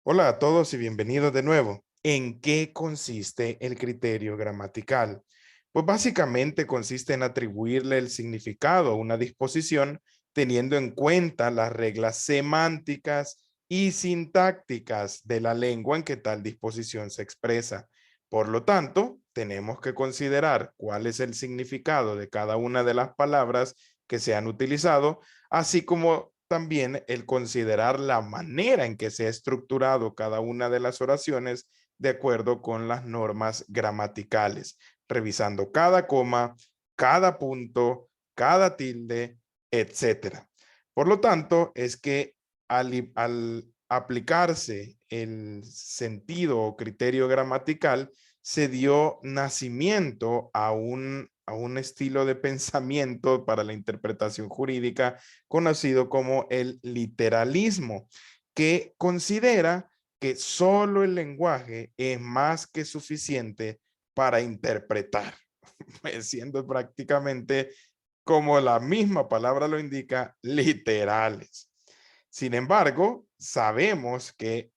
Hola a todos y bienvenidos de nuevo. ¿En qué consiste el criterio gramatical? Pues básicamente consiste en atribuirle el significado a una disposición teniendo en cuenta las reglas semánticas y sintácticas de la lengua en que tal disposición se expresa. Por lo tanto, tenemos que considerar cuál es el significado de cada una de las palabras que se han utilizado, así como también el considerar la manera en que se ha estructurado cada una de las oraciones de acuerdo con las normas gramaticales, revisando cada coma, cada punto, cada tilde, etcétera. Por lo tanto, es que al aplicarse el sentido o criterio gramatical, se dio nacimiento a un estilo de pensamiento para la interpretación jurídica conocido como el literalismo, que considera que solo el lenguaje es más que suficiente para interpretar, siendo prácticamente, como la misma palabra lo indica, literales. Sin embargo, sabemos que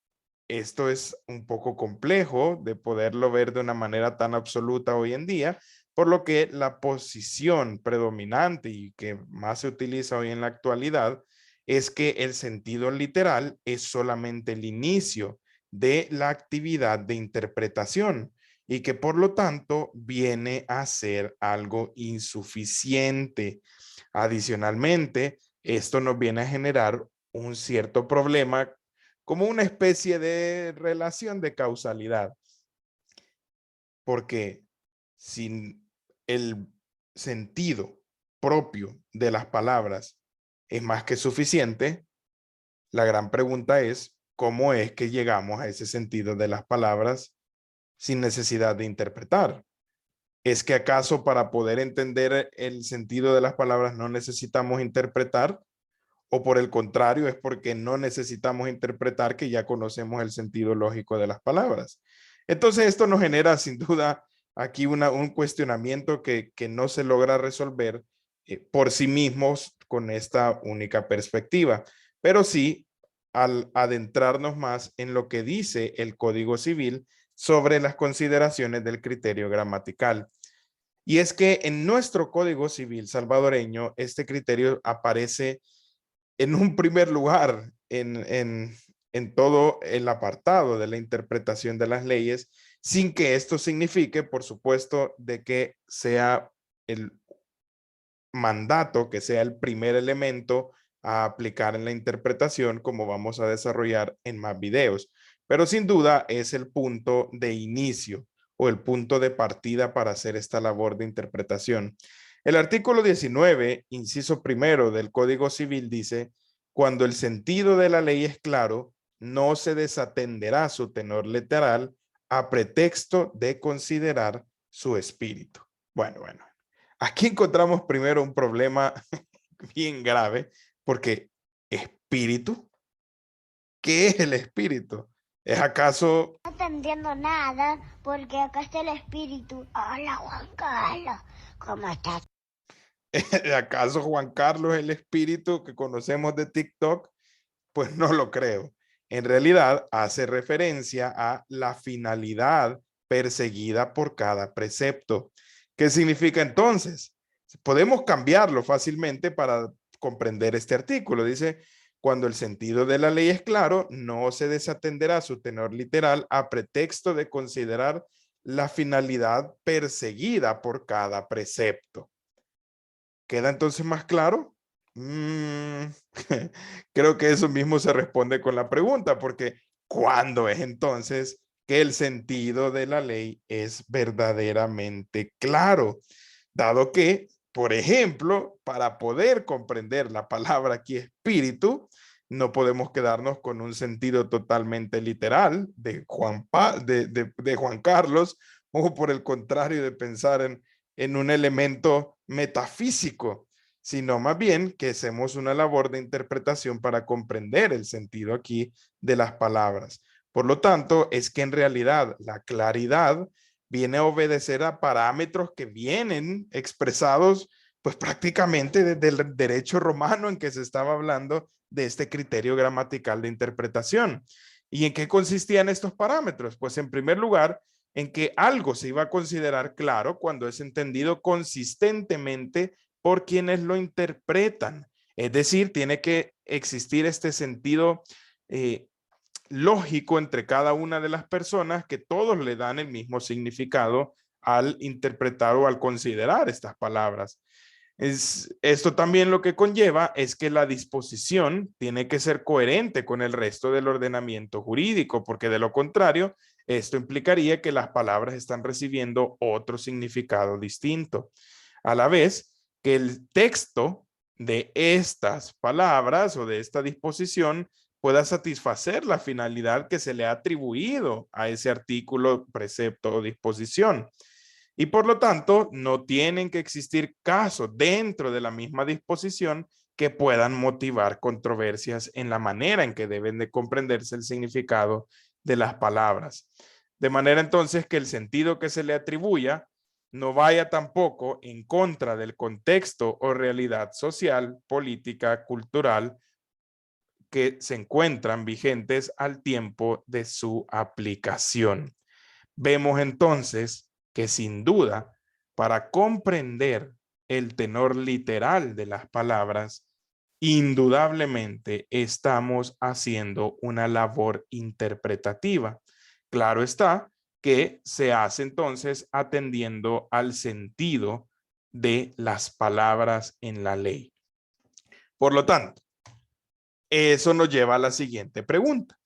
esto es un poco complejo de poderlo ver de una manera tan absoluta hoy en día, por lo que la posición predominante y que más se utiliza hoy en la actualidad es que el sentido literal es solamente el inicio de la actividad de interpretación y que por lo tanto viene a ser algo insuficiente. Adicionalmente, esto nos viene a generar un cierto problema como una especie de relación de causalidad, porque sin el sentido propio de las palabras es más que suficiente, la gran pregunta es, ¿cómo es que llegamos a ese sentido de las palabras sin necesidad de interpretar? ¿Es que acaso para poder entender el sentido de las palabras no necesitamos interpretar? ¿O por el contrario es porque no necesitamos interpretar que ya conocemos el sentido lógico de las palabras? Entonces esto nos genera sin duda aquí un cuestionamiento que no se logra resolver por sí mismos con esta única perspectiva, pero sí al adentrarnos más en lo que dice el Código Civil sobre las consideraciones del criterio gramatical. Y es que en nuestro Código Civil salvadoreño este criterio aparece en un primer lugar en todo el apartado de la interpretación de las leyes, sin que esto signifique, por supuesto, de que sea el mandato, que sea el primer elemento a aplicar en la interpretación, como vamos a desarrollar en más videos. Pero sin duda es el punto de inicio o el punto de partida para hacer esta labor de interpretación. El artículo 19, inciso primero del Código Civil dice, cuando el sentido de la ley es claro, no se desatenderá su tenor literal a pretexto de considerar su espíritu. Bueno. Aquí encontramos primero un problema bien grave, porque espíritu, ¿qué es el espíritu? ¿Es acaso, No te entiendo nada porque acá está el espíritu. Hola Juan Carlos, ¿cómo estás? acaso Juan Carlos el espíritu que conocemos de TikTok? Pues no lo creo. En realidad hace referencia a la finalidad perseguida por cada precepto. ¿Qué significa entonces? Podemos cambiarlo fácilmente para comprender este artículo. Dice, cuando el sentido de la ley es claro, no se desatenderá su tenor literal a pretexto de considerar la finalidad perseguida por cada precepto. ¿Queda entonces más claro? Mm, creo que eso mismo se responde con la pregunta, porque ¿cuándo es entonces que el sentido de la ley es verdaderamente claro? Dado que, por ejemplo, para poder comprender la palabra aquí espíritu, no podemos quedarnos con un sentido totalmente literal de Juan Carlos, o por el contrario de pensar en un elemento metafísico, sino más bien que hacemos una labor de interpretación para comprender el sentido aquí de las palabras. Por lo tanto, es que en realidad la claridad viene a obedecer a parámetros que vienen expresados pues prácticamente desde el derecho romano en que se estaba hablando de este criterio gramatical de interpretación. ¿Y en qué consistían estos parámetros? Pues en primer lugar, en que algo se iba a considerar claro cuando es entendido consistentemente por quienes lo interpretan. Es decir, tiene que existir este sentido lógico entre cada una de las personas, que todos le dan el mismo significado al interpretar o al considerar estas palabras. Esto también lo que conlleva es que la disposición tiene que ser coherente con el resto del ordenamiento jurídico, porque de lo contrario, esto implicaría que las palabras están recibiendo otro significado distinto. A la vez que el texto de estas palabras o de esta disposición pueda satisfacer la finalidad que se le ha atribuido a ese artículo, precepto o disposición. Y por lo tanto, no tienen que existir casos dentro de la misma disposición que puedan motivar controversias en la manera en que deben de comprenderse el significado de las palabras. De manera entonces que el sentido que se le atribuya no vaya tampoco en contra del contexto o realidad social, política, cultural que se encuentran vigentes al tiempo de su aplicación. Vemos entonces que sin duda, para comprender el tenor literal de las palabras, indudablemente estamos haciendo una labor interpretativa. Claro está que se hace entonces atendiendo al sentido de las palabras en la ley. Por lo tanto, eso nos lleva a la siguiente pregunta.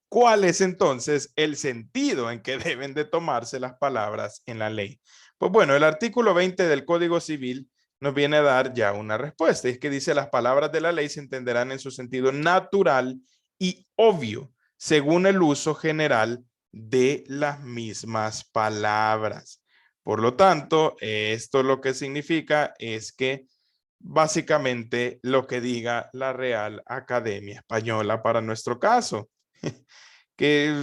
¿Cuál es entonces el sentido en que deben de tomarse las palabras en la ley? Pues bueno, el artículo 20 del Código Civil nos viene a dar ya una respuesta. Es que dice: las palabras de la ley se entenderán en su sentido natural y obvio, según el uso general de las mismas palabras. Por lo tanto, esto lo que significa es que básicamente lo que diga la Real Academia Española para nuestro caso, que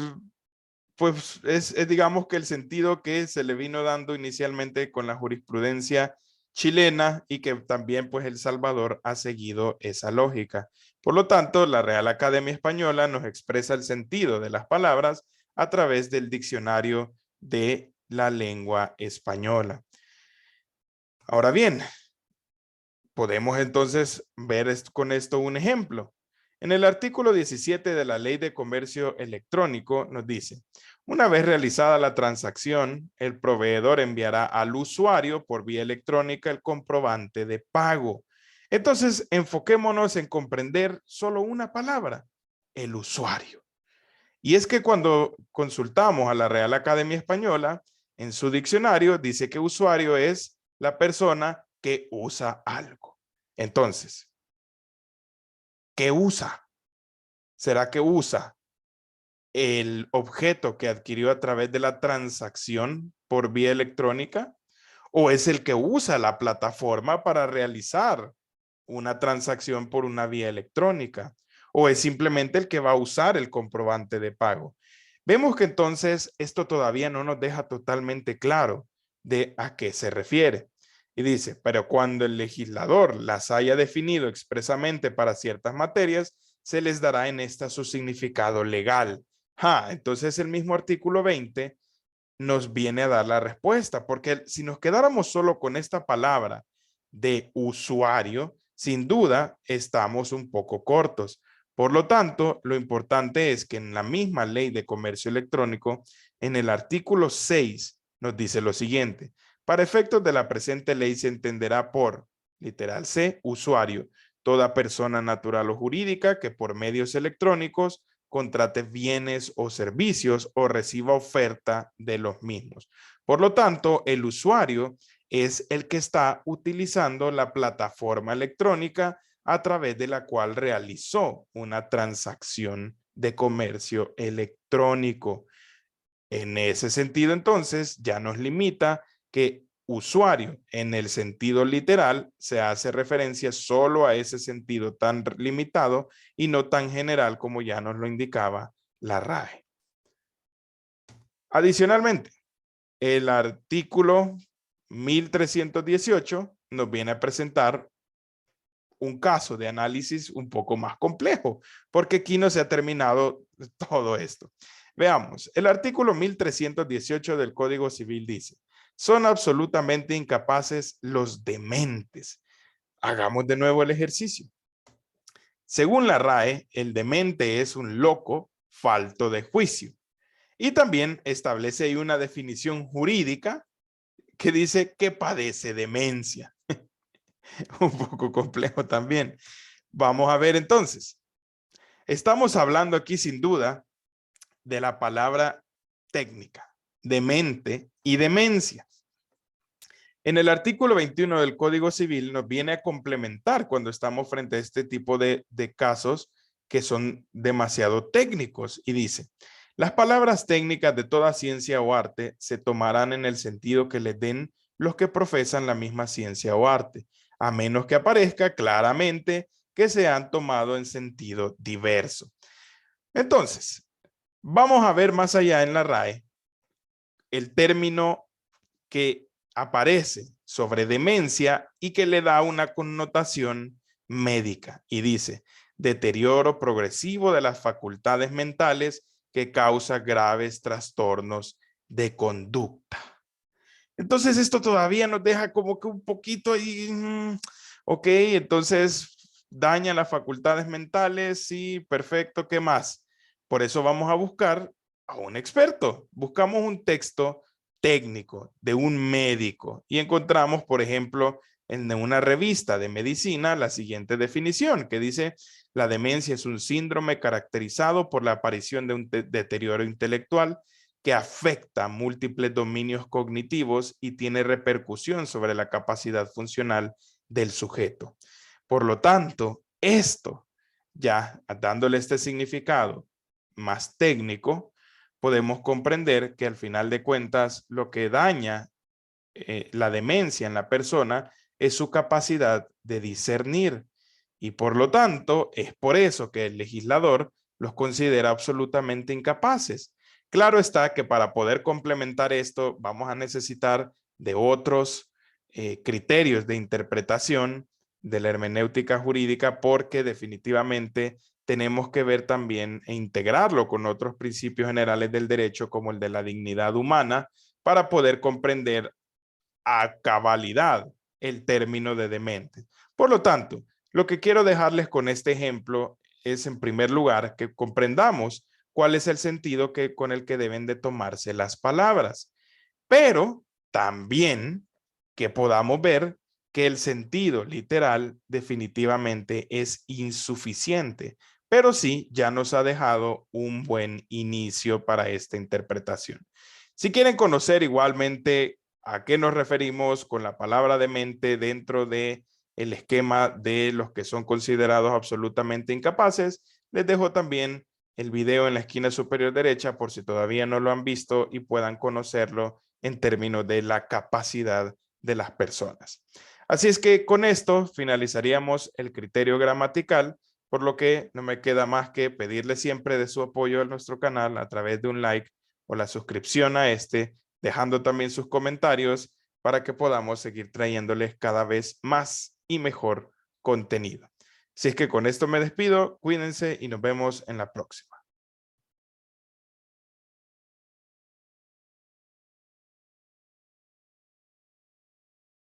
pues digamos que el sentido que se le vino dando inicialmente con la jurisprudencia chilena, y que también pues El Salvador ha seguido esa lógica. Por lo tanto, la Real Academia Española nos expresa el sentido de las palabras a través del diccionario de la lengua española. Ahora bien, podemos entonces ver con esto un ejemplo. En el artículo 17 de la Ley de Comercio Electrónico nos dice: una vez realizada la transacción, el proveedor enviará al usuario por vía electrónica el comprobante de pago. Entonces, enfoquémonos en comprender solo una palabra: el usuario. Y es que cuando consultamos a la Real Academia Española, en su diccionario dice que usuario es la persona que usa algo. Entonces, ¿qué usa? ¿Será que usa el objeto que adquirió a través de la transacción por vía electrónica? ¿O es el que usa la plataforma para realizar una transacción por una vía electrónica? ¿O es simplemente el que va a usar el comprobante de pago? Vemos que entonces esto todavía no nos deja totalmente claro de a qué se refiere. Y dice: pero cuando el legislador las haya definido expresamente para ciertas materias, se les dará en esta su significado legal. Entonces el mismo artículo 20 nos viene a dar la respuesta, porque si nos quedáramos solo con esta palabra de usuario, sin duda estamos un poco cortos. Por lo tanto, lo importante es que en la misma Ley de Comercio Electrónico, en el artículo 6, nos dice lo siguiente: para efectos de la presente ley se entenderá por, literal C, usuario, toda persona natural o jurídica que por medios electrónicos contrate bienes o servicios o reciba oferta de los mismos. Por lo tanto, el usuario es el que está utilizando la plataforma electrónica a través de la cual realizó una transacción de comercio electrónico. En ese sentido, entonces, ya nos limita que usuario en el sentido literal se hace referencia solo a ese sentido tan limitado y no tan general como ya nos lo indicaba la RAE. Adicionalmente, el artículo 1318 nos viene a presentar un caso de análisis un poco más complejo, porque aquí no se ha terminado todo esto. Veamos, el artículo 1318 del Código Civil dice, son absolutamente incapaces los dementes. Hagamos de nuevo el ejercicio. Según la RAE, el demente es un loco falto de juicio. Y también establece ahí una definición jurídica que dice que padece demencia. Un poco complejo también. Vamos a ver entonces. Estamos hablando aquí sin duda de la palabra técnica, demente y demencia. En el artículo 21 del Código Civil nos viene a complementar cuando estamos frente a este tipo de casos que son demasiado técnicos y dice, las palabras técnicas de toda ciencia o arte se tomarán en el sentido que les den los que profesan la misma ciencia o arte, a menos que aparezca claramente que se han tomado en sentido diverso. Entonces, vamos a ver más allá en la RAE el término que aparece sobre demencia y que le da una connotación médica y dice deterioro progresivo de las facultades mentales que causa graves trastornos de conducta. Entonces esto todavía nos deja como que un poquito ahí, ok, entonces daña las facultades mentales, sí, perfecto, ¿qué más? Por eso vamos a buscar a un experto. Buscamos un texto técnico de un médico y encontramos, por ejemplo, en una revista de medicina la siguiente definición que dice la demencia es un síndrome caracterizado por la aparición de un deterioro intelectual que afecta múltiples dominios cognitivos y tiene repercusión sobre la capacidad funcional del sujeto. Por lo tanto, esto, ya dándole este significado más técnico, podemos comprender que al final de cuentas lo que daña la demencia en la persona es su capacidad de discernir y por lo tanto es por eso que el legislador los considera absolutamente incapaces. Claro está que para poder complementar esto vamos a necesitar de otros criterios de interpretación de la hermenéutica jurídica porque definitivamente tenemos que ver también e integrarlo con otros principios generales del derecho como el de la dignidad humana para poder comprender a cabalidad el término de demente. Por lo tanto, lo que quiero dejarles con este ejemplo es, en primer lugar, que comprendamos cuál es el sentido con el que deben de tomarse las palabras, pero también que podamos ver que el sentido literal definitivamente es insuficiente, pero sí ya nos ha dejado un buen inicio para esta interpretación. Si quieren conocer igualmente a qué nos referimos con la palabra demente dentro de el esquema de los que son considerados absolutamente incapaces, les dejo también el video en la esquina superior derecha por si todavía no lo han visto y puedan conocerlo en términos de la capacidad de las personas. Así es que con esto finalizaríamos el criterio gramatical, por lo que no me queda más que pedirle siempre de su apoyo a nuestro canal a través de un like o la suscripción a este, dejando también sus comentarios para que podamos seguir trayéndoles cada vez más y mejor contenido. Así es que con esto me despido, cuídense y nos vemos en la próxima.